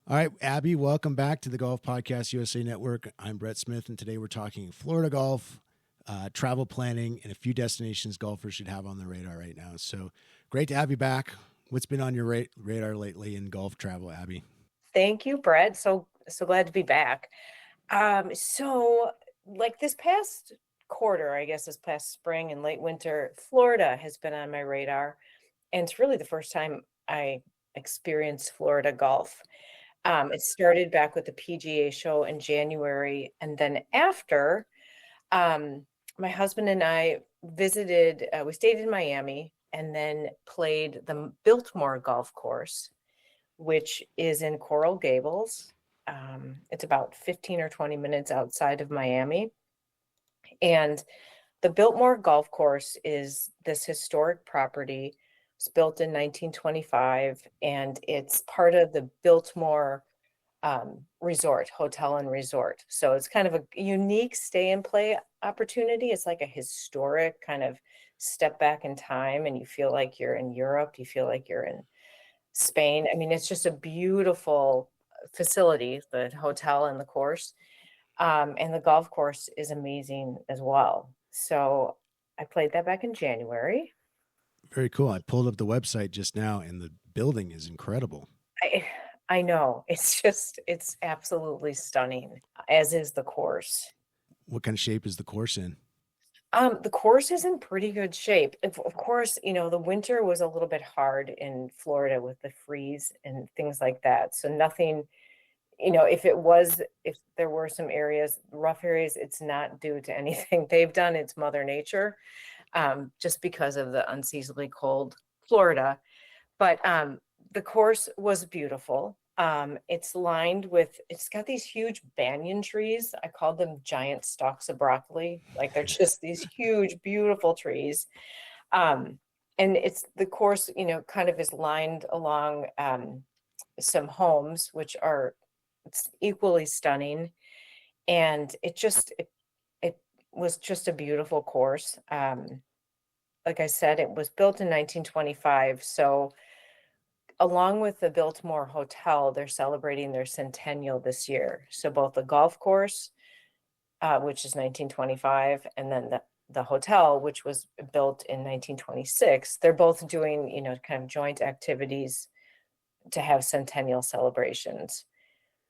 All right, Abby, welcome back to the Golf Podcast USA Network. I'm Brett Smith, and today we're talking Florida golf, travel planning, and a few destinations golfers should have on their radar right now. So great to have you back. What's been on your radar lately in golf travel, Abby? Thank you, Brett. So glad to be back. Like this past quarter, I guess this past spring and late winter, Florida has been on my radar, and it's really the first time I experienced Florida golf. It started back with the PGA show in January, and then after, my husband and I visited. We stayed in Miami, and then played the Biltmore Golf Course, which is in Coral Gables. It's about 15 or 20 minutes outside of Miami. And the Biltmore Golf Course is this historic property. It's built in 1925, and it's part of the Biltmore Resort, Hotel and Resort. So it's kind of a unique stay and play opportunity. It's like a historic kind of step back in time, and you feel like you're in Europe. You feel like you're in Spain. I mean, it's just a beautiful facility, the hotel and the course. And the golf course is amazing as well. So I played that back in January. Very cool. I pulled up the website just now, and the building is incredible. I know. It's absolutely stunning, as is the course. What kind of shape is the course in? The course is in pretty good shape. Of course, the winter was a little bit hard in Florida with the freeze and things like that. So nothing, if there were some areas, rough areas, it's not due to anything they've done. It's Mother Nature, just because of the unseasonably cold Florida. But the course was beautiful. It's got these huge banyan trees. I call them giant stalks of broccoli. Like they're just these huge, beautiful trees. And the course, kind of is lined along some homes, which it's equally stunning. And it was just a beautiful course. Like I said, it was built in 1925. So along with the Biltmore Hotel, they're celebrating their centennial this year. So both the golf course, which is 1925, and then the hotel, which was built in 1926, they're both doing, kind of joint activities to have centennial celebrations.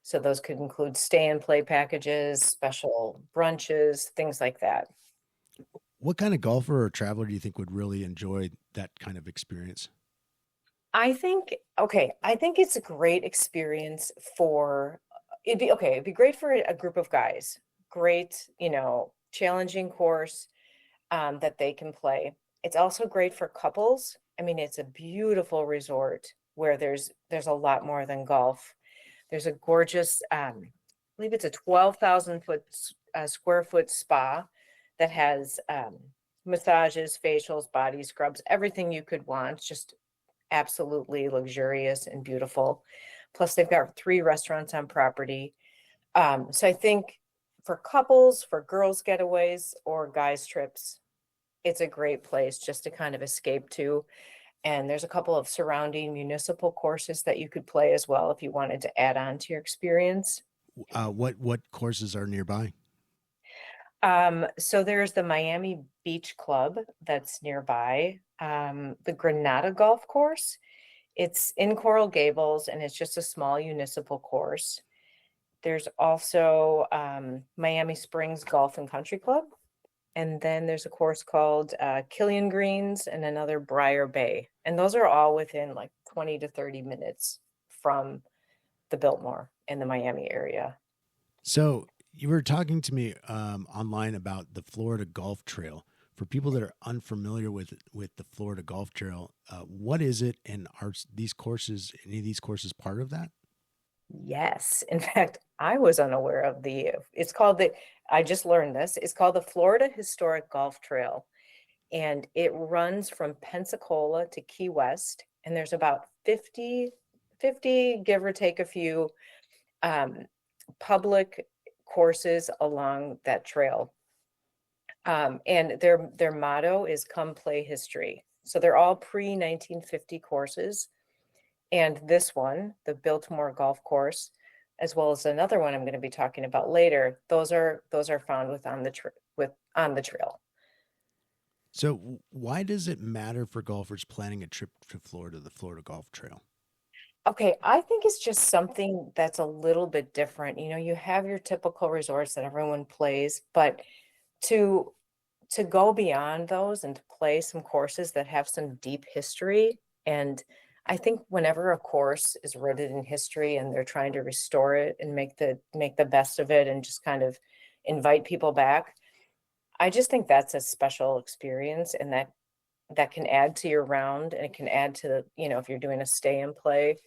So those could include stay and play packages, special brunches, things like that. What kind of golfer or traveler do you think would really enjoy that kind of experience? I think it's a great experience it'd be great for a group of guys. Great, challenging course that they can play. It's also great for couples. I mean, it's a beautiful resort where there's a lot more than golf. There's a gorgeous, I believe it's a 12,000 square foot spa that has massages, facials, body scrubs, everything you could want. Just absolutely luxurious and beautiful. Plus, they've got 3 restaurants on property. So I think for couples, for girls' getaways, or guys' trips, it's a great place just to kind of escape to. And there's a couple of surrounding municipal courses that you could play as well if you wanted to add on to your experience. What courses are nearby? So there's the Miami Beach Club that's nearby. The Granada Golf Course. It's in Coral Gables, and it's just a small municipal course. There's also Miami Springs Golf and Country Club. And then there's a course called Killian Greens and another Briar Bay. And those are all within like 20 to 30 minutes from the Biltmore in the Miami area. So you were talking to me online about the Florida Golf Trail. For people that are unfamiliar with the Florida Golf Trail, what is it, and are any of these courses part of that? Yes. In fact, I was unaware of I just learned this. It's called the Florida Historic Golf Trail, and it runs from Pensacola to Key West, and there's about 50, give or take a few, public courses along that trail. And their motto is "Come Play History." So they're all pre-1950 courses. And this one, the Biltmore Golf Course, as well as another one I'm going to be talking about later, those are found on the trail. So, why does it matter for golfers planning a trip to Florida, the Florida Golf Trail? Okay, I think it's just something that's a little bit different. You have your typical resorts that everyone plays, but to to go beyond those and to play some courses that have some deep history. And I think whenever a course is rooted in history and they're trying to restore it and make the best of it and just kind of invite people back, I just think that's a special experience, and that can add to your round, and it can add to if you're doing a stay and play,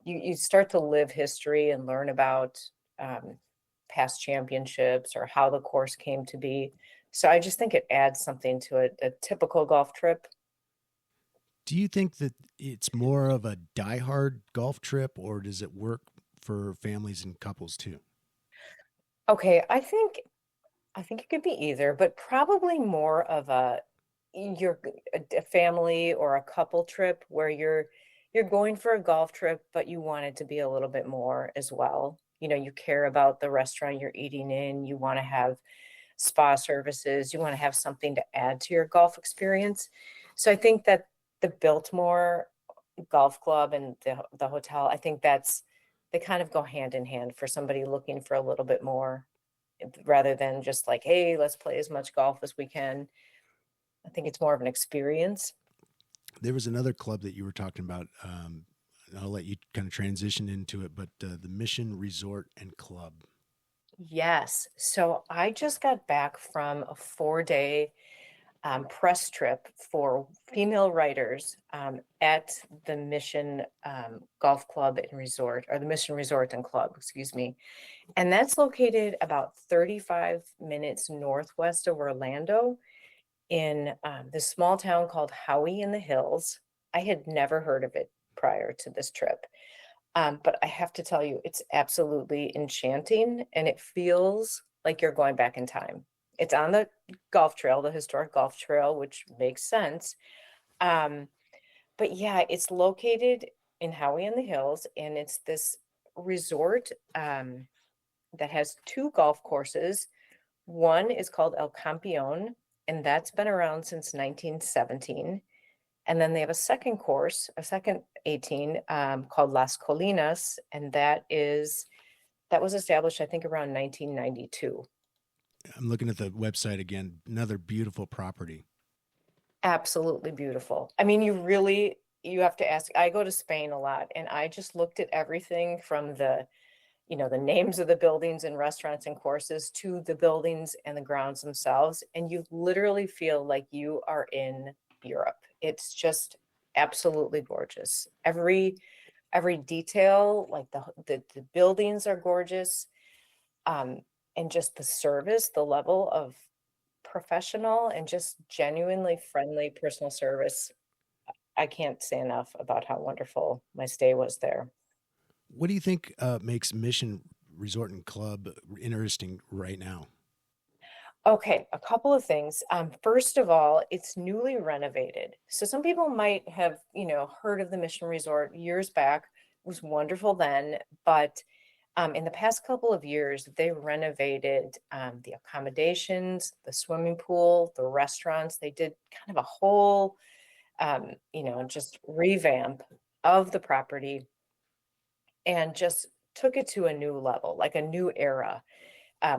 you start to live history and learn about um, past championships or how the course came to be. So I just think it adds something to a typical golf trip. Do you think that it's more of a diehard golf trip, or does it work for families and couples too? Okay, I think it could be either, but probably more of you're a family or a couple trip where you're going for a golf trip, but you want it to be a little bit more as well. You care about the restaurant you're eating in, you want to have spa services, you want to have something to add to your golf experience. So I think that the Biltmore Golf Club and the hotel, I think they kind of go hand in hand for somebody looking for a little bit more rather than just like, hey, let's play as much golf as we can. I think it's more of an experience. There was another club that you were talking about. I'll let you kind of transition into it, but the Mission Resort and Club. Yes. So I just got back from a 4-day press trip for female writers at the Mission Golf Club and Resort, or the Mission Resort and Club, excuse me. And that's located about 35 minutes northwest of Orlando in this small town called Howie in the Hills. I had never heard of it prior to this trip. But I have to tell you, it's absolutely enchanting, and it feels like you're going back in time. It's on the golf trail, the historic golf trail, which makes sense. Um, but yeah, it's located in Howie in the Hills, and it's this resort that has two golf courses. One is called El Campeon, and that's been around since 1917. And then they have a second course, a second 18 called Las Colinas, and that was established, I think, around 1992. I'm looking at the website again. Another beautiful property. Absolutely beautiful. I mean, you have to ask. I go to Spain a lot, and I just looked at everything from the names of the buildings and restaurants and courses to the buildings and the grounds themselves, and you literally feel like you are in Europe. It's just absolutely gorgeous. Every detail, like the buildings are gorgeous. And just the service, the level of professional and just genuinely friendly personal service. I can't say enough about how wonderful my stay was there. What do you think makes Mission Resort and Club interesting right now? Okay, a couple of things. First of all, it's newly renovated. So some people might have, heard of the Mission Resort years back. It was wonderful then, but in the past couple of years, they renovated the accommodations, the swimming pool, the restaurants. They did kind of a whole, just revamp of the property and just took it to a new level, like a new era.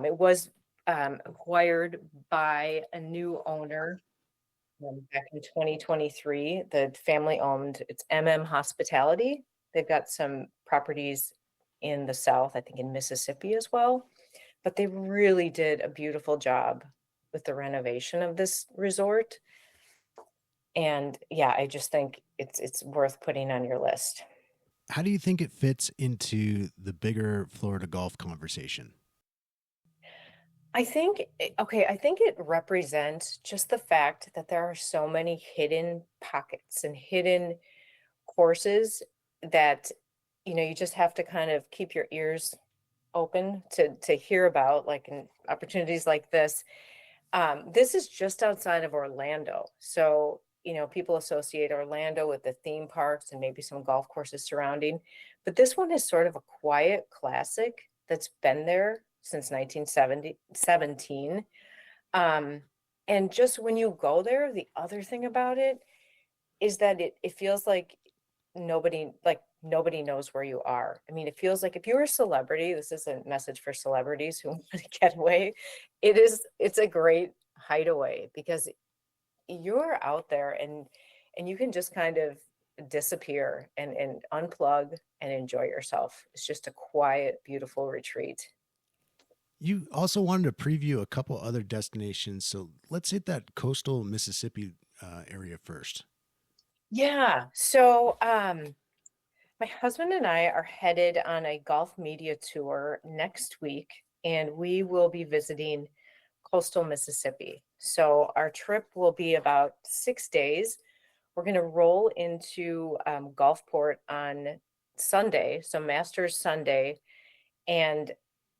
It was acquired by a new owner back in 2023. The family owned, it's Hospitality. They've got some properties in the South, I think in Mississippi as well. But they really did a beautiful job with the renovation of this resort. And yeah, I just think it's worth putting on your list. How do you think it fits into the bigger Florida golf conversation? I think it represents just the fact that there are so many hidden pockets and hidden courses that, you just have to kind of keep your ears open to hear about, like in opportunities like this. This is just outside of Orlando. So, people associate Orlando with the theme parks and maybe some golf courses surrounding, but this one is sort of a quiet classic that's been there since 1917. And just when you go there, the other thing about it is that it feels like nobody knows where you are. I mean, it feels like if you're a celebrity, this is a message for celebrities who want to get away. It's a great hideaway because you're out there and you can just kind of disappear and unplug and enjoy yourself. It's just a quiet, beautiful retreat. You also wanted to preview a couple other destinations. So let's hit that coastal Mississippi area first. Yeah. So my husband and I are headed on a golf media tour next week, and we will be visiting coastal Mississippi. So our trip will be about 6 days. We're going to roll into Gulfport on Sunday, so Masters Sunday, and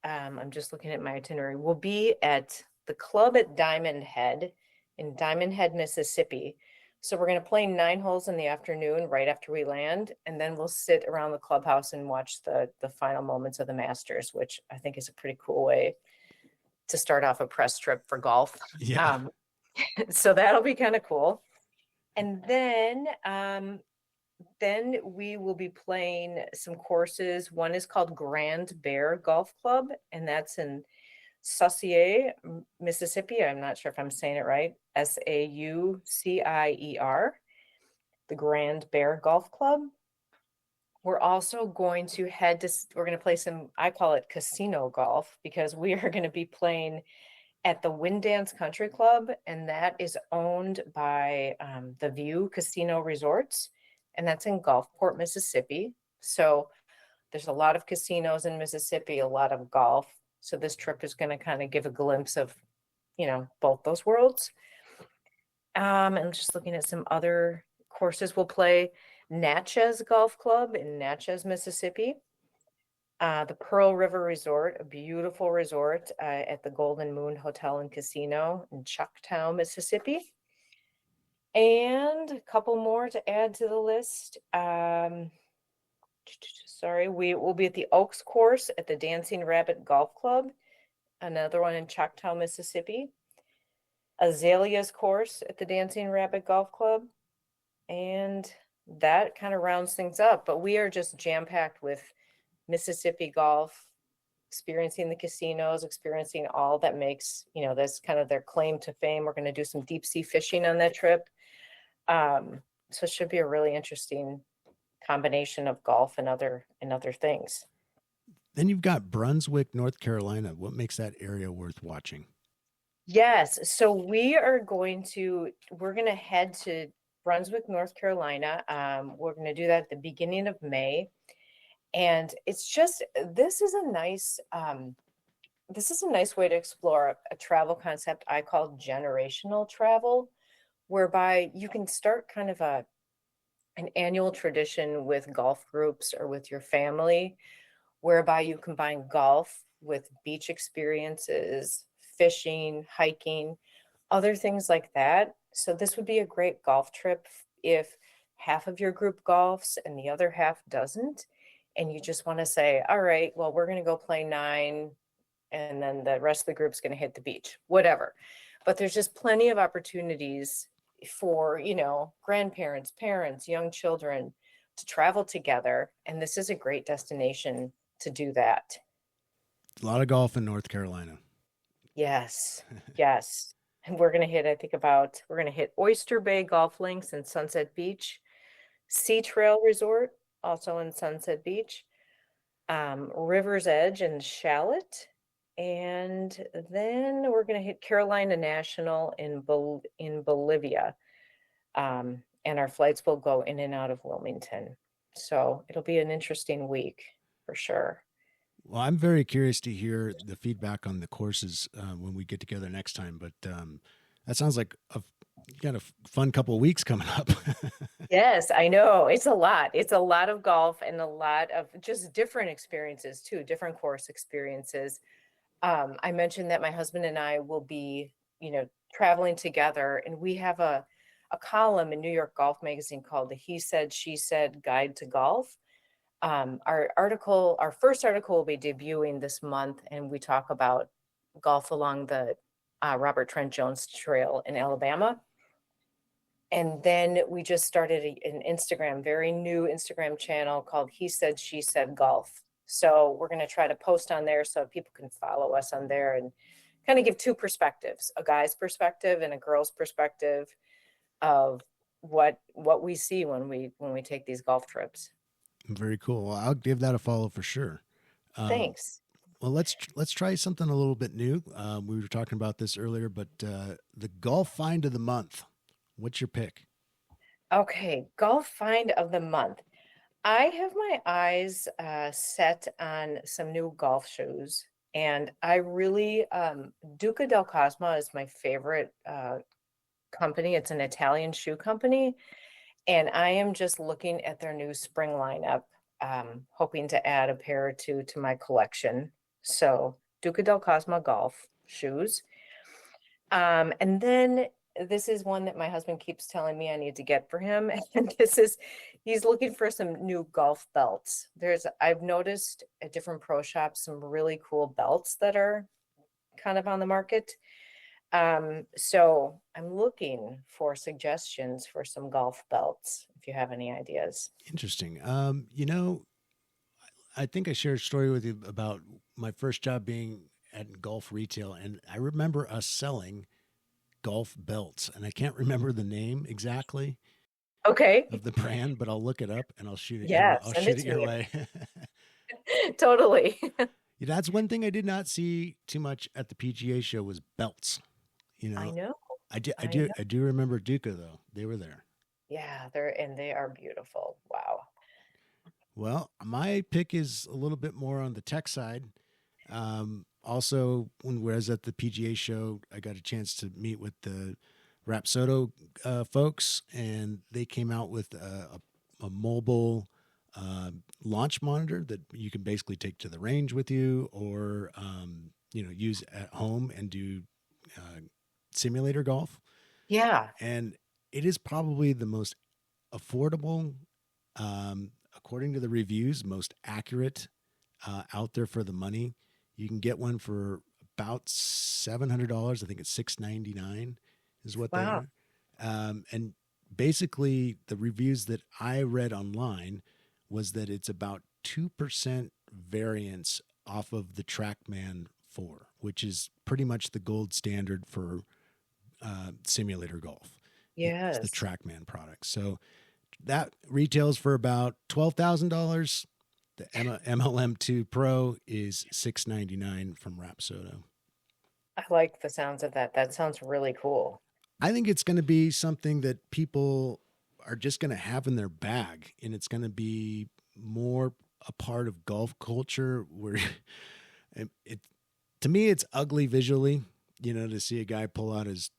I'm just looking at my itinerary. We'll be at the club at Diamond Head in Diamond Head, Mississippi. So we're going to play 9 holes in the afternoon right after we land, and then we'll sit around the clubhouse and watch the final moments of the Masters, which I think is a pretty cool way to start off a press trip for golf. Yeah. So that'll be kind of cool. And then we will be playing some courses. One is called Grand Bear Golf Club, and that's in Saucier, Mississippi. I'm not sure if I'm saying it right. Saucier, the Grand Bear Golf Club. We're also going to we're going to play some, I call it casino golf, because we are going to be playing at the Wind Dance Country Club, and that is owned by the View Casino Resorts, and that's in Gulfport, Mississippi. So there's a lot of casinos in Mississippi, a lot of golf. So this trip is going to kind of give a glimpse of, both those worlds. I'm just looking at some other courses. We'll play Natchez Golf Club in Natchez, Mississippi. The Pearl River Resort, a beautiful resort at the Golden Moon Hotel and Casino in Chucktown, Mississippi. And a couple more to add to the list. We will be at the Oaks Course at the Dancing Rabbit Golf Club, another one in Chucktown, Mississippi. Azalea's Course at the Dancing Rabbit Golf Club. And that kind of rounds things up. But we are just jam-packed with Mississippi golf, experiencing the casinos, experiencing all that makes, that's kind of their claim to fame. We're going to do some deep sea fishing on that trip. So it should be a really interesting combination of golf and other things. Then you've got Brunswick, North Carolina. What makes that area worth watching? Yes. So we're going to head to Brunswick, North Carolina. We're going to do that at the beginning of May. And it's just, this is a nice way to explore a travel concept I call generational travel, whereby you can start kind of an annual tradition with golf groups or with your family, whereby you combine golf with beach experiences, fishing, hiking, other things like that. So this would be a great golf trip if half of your group golfs and the other half doesn't. And you just want to say, all right, well, we're going to go play 9 and then the rest of the group's going to hit the beach, whatever. But there's just plenty of opportunities for, grandparents, parents, young children to travel together. And this is a great destination to do that. A lot of golf in North Carolina. Yes. Yes. And we're going to hit Oyster Bay Golf Links and Sunset Beach, Sea Trail Resort, also in Sunset Beach, River's Edge and Shallot. And then we're going to hit Carolina National in Bolivia. And our flights will go in and out of Wilmington. So it'll be an interesting week for sure. Well, I'm very curious to hear the feedback on the courses when we get together next time. But that sounds like you got a fun couple of weeks coming up. Yes, I know. It's a lot. It's a lot of golf and a lot of just different experiences too, different course experiences. I mentioned that my husband and I will be, traveling together, and we have a a column in New York Golf Magazine called the He Said, She Said Guide to Golf. Our first article will be debuting this month, and we talk about golf along the Robert Trent Jones Trail in Alabama. And then we just started an Instagram, very new Instagram channel called He Said, She Said Golf. So we're going to try to post on there so people can follow us on there and kind of give two perspectives, a guy's perspective and a girl's perspective of what we see when we take these golf trips. Very cool. Well, I'll give that a follow for sure. Thanks. Well, let's try something a little bit new. We were talking about this earlier, but the golf find of the month. What's your pick? Okay, golf find of the month. I have my eyes set on some new golf shoes, and I really Duca del Cosma is my favorite company. It's an Italian shoe company, and I am just looking at their new spring lineup, hoping to add a pair or two to my collection. So Duca del Cosma golf shoes. And then this is one that my husband keeps telling me I need to get for him. And he's looking for some new golf belts. I've noticed at different pro shops, some really cool belts that are kind of on the market. So I'm looking for suggestions for some golf belts, if you have any ideas. Interesting. I think I shared a story with you about my first job being at golf retail, and I remember us selling golf belts, and I can't remember the name exactly Okay. of the brand, but I'll look it up and I'll shoot it. Yeah, I'll send shoot it it to your me. way. Totally. That's one thing I did not see too much at the PGA show was belts. I know. I I do remember Duca though. They were there. Yeah, they are beautiful. Wow. Well, my pick is a little bit more on the tech side. Also, when I was at the PGA show, I got a chance to meet with the Rapsodo folks, and they came out with a mobile launch monitor that you can basically take to the range with you, or use at home and do simulator golf. Yeah. And it is probably the most affordable, according to the reviews, most accurate out there for the money. You can get one for about $700. I think it's $699 is what they are. And basically, the reviews that I read online was that it's about 2% variance off of the TrackMan 4, which is pretty much the gold standard for simulator golf. Yes. It's the TrackMan product. So that retails for about $12,000. The MLM2 Pro is $699 from Rapsodo. I like the sounds of that. That sounds really cool. I think it's going to be something that people are just going to have in their bag, and it's going to be more a part of golf culture where to me, it's ugly visually, to see a guy pull out his,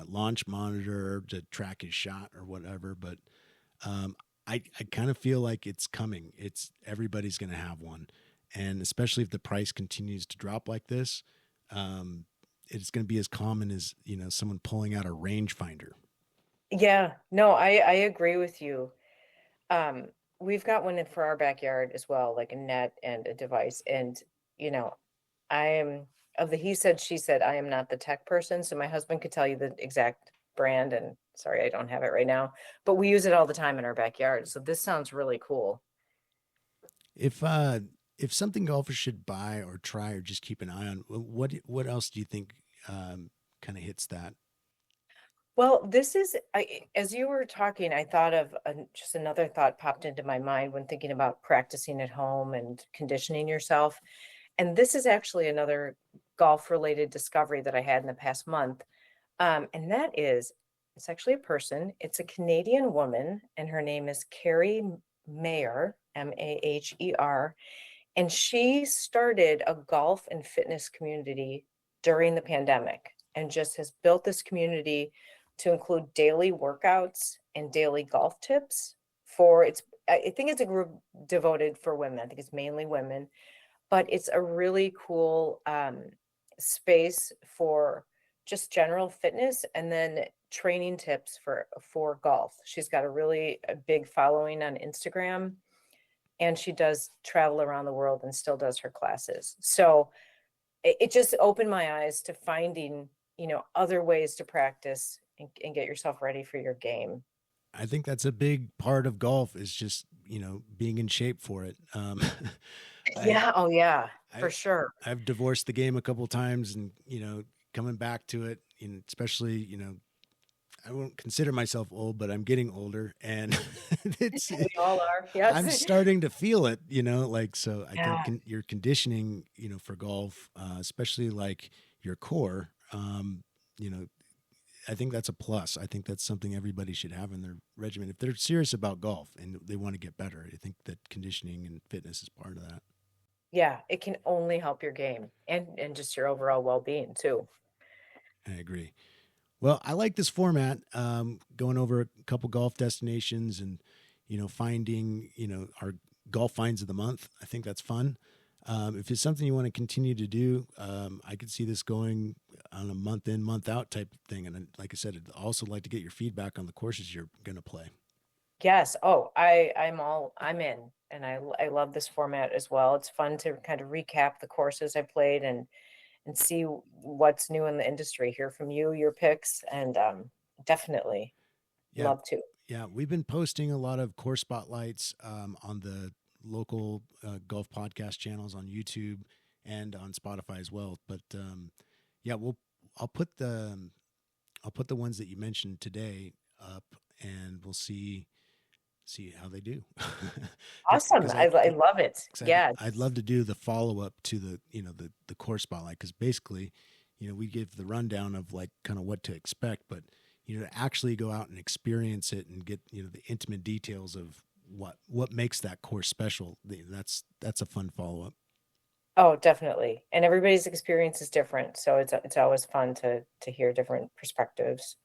launch monitor to track his shot or whatever. But I kind of feel like it's coming. Everybody's going to have one. And especially if the price continues to drop like this, it's going to be as common as, someone pulling out a rangefinder. Yeah, no, I agree with you. We've got one in for our backyard as well, like a net and a device. And, I am of the he said, she said, I am not the tech person. So my husband could tell you the exact brand, and sorry, I don't have it right now, but we use it all the time in our backyard. So this sounds really cool. If something golfers should buy or try or just keep an eye on, what else do you think kind of hits that? Well, as you were talking, I thought of just another thought popped into my mind when thinking about practicing at home and conditioning yourself. And this is actually another golf-related discovery that I had in the past month. And that is, it's actually a person. It's a Canadian woman, and her name is Carrie Maher, Maher. And she started a golf and fitness community during the pandemic and just has built this community to include daily workouts and daily golf tips I think it's a group devoted for women. I think it's mainly women, but it's a really cool space for just general fitness. And then training tips for golf. She's got a big following on Instagram, and she does travel around the world and still does her classes. So it just opened my eyes to finding, other ways to practice and get yourself ready for your game. I think that's a big part of golf is just, being in shape for it. Yeah. Oh yeah, I, for sure. I've divorced the game a couple times and, coming back to it, and especially, I won't consider myself old, but I'm getting older and We all are. Yes. I'm starting to feel it, so I Yeah. think your conditioning, for golf, especially like your core, I think that's a plus. I think that's something everybody should have in their regimen. If they're serious about golf and they want to get better, I think that conditioning and fitness is part of that. Yeah, it can only help your game and just your overall well-being too. I agree. Well, I like this format, going over a couple golf destinations and, finding, our golf finds of the month. I think that's fun. If it's something you want to continue to do, I could see this going on a month in, month out type thing. And like I said, I'd also like to get your feedback on the courses you're going to play. Yes. Oh, I'm in, and I love this format as well. It's fun to kind of recap the courses I played and see what's new in the industry, hear from you, your picks, and definitely Yeah. love to. Yeah. We've been posting a lot of course spotlights on the local golf podcast channels on YouTube and on Spotify as well. But yeah, I'll put the I'll put the ones that you mentioned today up, and we'll see how they do. Awesome. I love it. Yeah. I'd love to do the follow up to the the course spotlight, because basically, we give the rundown of like kind of what to expect, but to actually go out and experience it and get the intimate details of what makes that course special. That's a fun follow up. Oh, definitely. And everybody's experience is different, so it's always fun to hear different perspectives.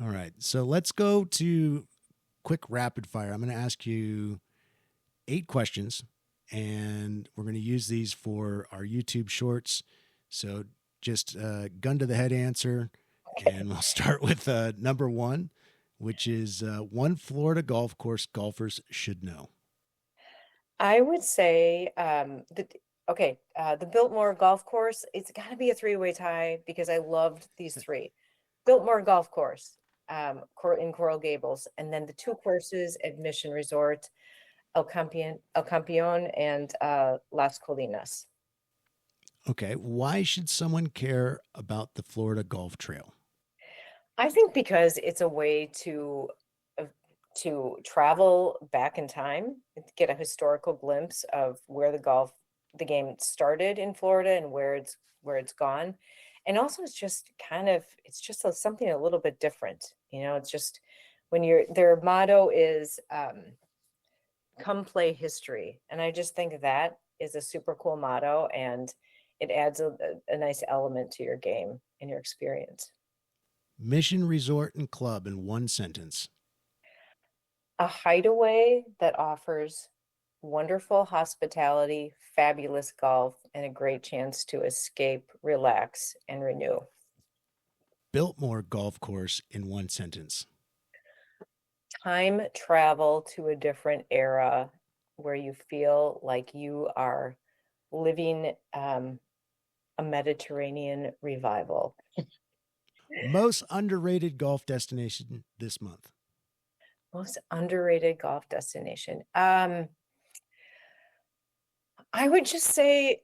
All right, so let's go to quick rapid fire. I'm going to ask you 8 questions, and we're going to use these for our YouTube shorts. So just gun to the head answer. Okay. And we'll start with number 1, which is one Florida golf course golfers should know. I would say the Biltmore Golf Course. It's got to be a 3-way tie because I loved these 3. Biltmore Golf Course, in Coral Gables, and then the 2 courses at Mission Resort, El Campeon, and Las Colinas. Okay, why should someone care about the Florida Golf Trail? I think because it's a way to travel back in time, get a historical glimpse of where the game started in Florida and where it's gone. And also it's just something a little bit different. It's just their motto is come play history. And I just think that is a super cool motto, and it adds a nice element to your game and your experience. Mission Resort and Club in 1 sentence. A hideaway that offers wonderful hospitality, fabulous golf, and a great chance to escape, relax, and renew. Biltmore Golf Course in 1 sentence. Time travel to a different era where you feel like you are living a Mediterranean revival. Most underrated golf destination this month. Most underrated golf destination. I would just say,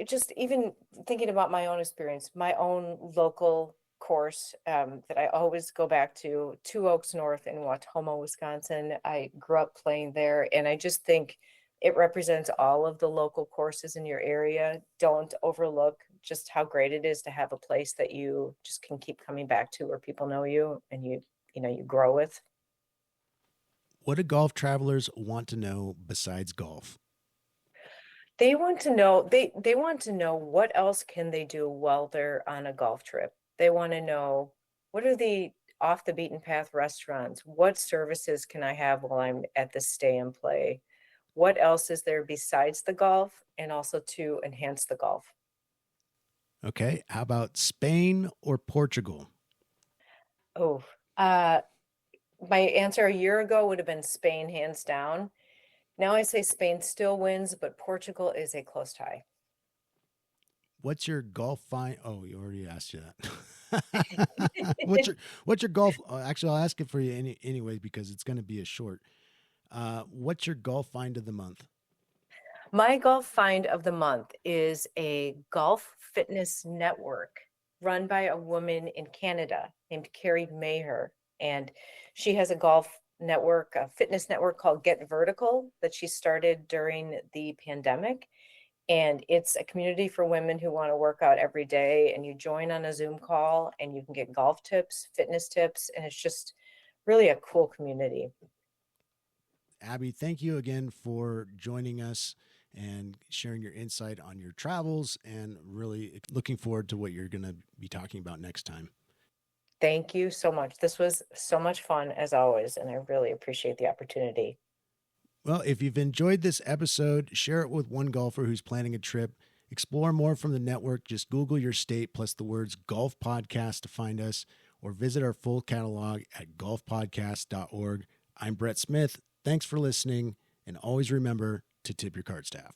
just even thinking about my own experience, my own local course that I always go back to, 2 Oaks North in Watoma, Wisconsin. I grew up playing there, and I just think it represents all of the local courses in your area. Don't overlook just how great it is to have a place that you just can keep coming back to, where people know you and you grow with. What do golf travelers want to know besides golf? They want to know they want to know what else can they do while they're on a golf trip. They want to know, what are the off the beaten path restaurants? What services can I have while I'm at the stay and play? What else is there besides the golf, and also to enhance the golf? Okay, how about Spain or Portugal? Oh, uh, my answer a year ago would have been Spain, hands down. Now I say Spain still wins, but Portugal is a close tie. What's your golf find? Oh, you already asked you that. What's your golf? Actually, I'll ask it for you anyway because it's going to be a short. What's your golf find of the month? My golf find of the month is a golf fitness network run by a woman in Canada named Carrie Maher. And she has a golf network, a fitness network called Get Vertical that she started during the pandemic. And it's a community for women who want to work out every day. And you join on a Zoom call and you can get golf tips, fitness tips, and it's just really a cool community. Abby, thank you again for joining us and sharing your insight on your travels, and really looking forward to what you're going to be talking about next time. Thank you so much. This was so much fun as always, and I really appreciate the opportunity. Well, if you've enjoyed this episode, share it with one golfer who's planning a trip. Explore more from the network. Just Google your state plus the words golf podcast to find us, or visit our full catalog at golfpodcast.org. I'm Brett Smith. Thanks for listening, and always remember to tip your card staff.